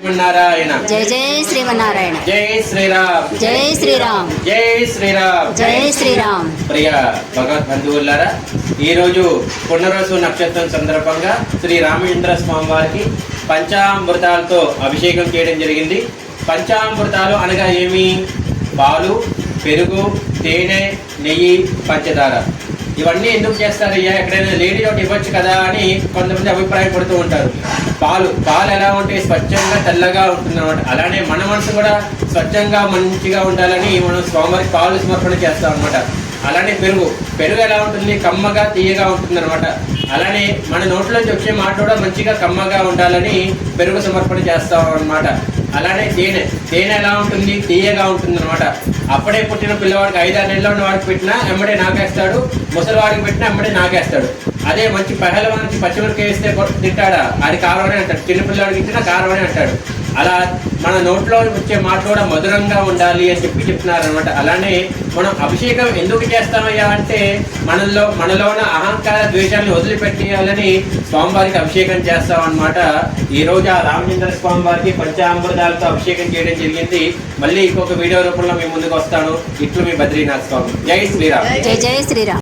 నారాయణ జై జై శ్రీమన్నారాయణ. జై శ్రీరామ్ జై శ్రీరామ్. జై శ్రీరామ్ జై శ్రీరామ్. ప్రియ భగవద్ బంధువులారా, ఈరోజు పునర్వసు నక్షత్రం సందర్భంగా శ్రీ రామచంద్ర స్వామి వారికి పంచామృతాలతో అభిషేకం చేయడం జరిగింది. పంచామృతాలు అనగా ఏమి? పాలు, పెరుగు, తేనె, నెయ్యి, పంచదార. ఇవన్నీ ఎందుకు చేస్తారయ్యా, ఎక్కడైనా లేడీ ఒకటి ఇవ్వచ్చు కదా అని కొంతమంది అభిప్రాయపడుతూ ఉంటారు. పాలు ఎలా ఉంటే స్వచ్ఛంగా తెల్లగా ఉంటుందన్నమాట. అలానే మన మనసు కూడా స్వచ్ఛంగా మంచిగా ఉండాలని మనం స్వామివారికి పాలు సమర్పణ చేస్తాం అనమాట. అలానే పెరుగు ఎలా ఉంటుంది? కమ్మగా తీయగా ఉంటుంది అనమాట. అలానే మన నోట్లోంచి వచ్చే మాట కూడా మంచిగా కమ్మగా ఉండాలని పెరుగు సమర్పణ చేస్తాం అనమాట. అలానే తేనె ఎలా ఉంటుంది? తీయగా ఉంటుంది అనమాట. అప్పుడే పుట్టిన పిల్లవాడికి 5-6 నెలల్లో ఉన్న వాడికి పెట్టినా ఎమ్మడే నాకేస్తాడు, ముసలివాడికి పెట్టినా ఎమ్మడే నాకేస్తాడు. అదే మంచి పహలవానికి పచ్చిమిరపకాయ వేస్తే తింటాడా? అది కారమని అంటాడు. చిన్నపిల్లవాడికి ఇచ్చినా కారమని అంటాడు. అలా మన నోట్లో వచ్చే మాట కూడా మధురంగా ఉండాలి అని చెప్తున్నారు అనమాట. అలానే మనం అభిషేకం ఎందుకు చేస్తామయ్యా అంటే మనలో ఉన్న అహంకార ద్వేషాన్ని వదిలిపెట్టేయాలని స్వామివారికి అభిషేకం చేస్తాం అనమాట. ఈ రోజు ఆ రామచంద్ర స్వామి వారికి పంచామృతాలతో అభిషేకం చేయడం జరిగింది. మళ్ళీ ఇంకొక వీడియో రూపంలో మీ ముందుకు వస్తాను. ఇట్లు మీ బద్రీనాథ్ స్వామి. జై శ్రీరామ్. జై జై శ్రీరామ్.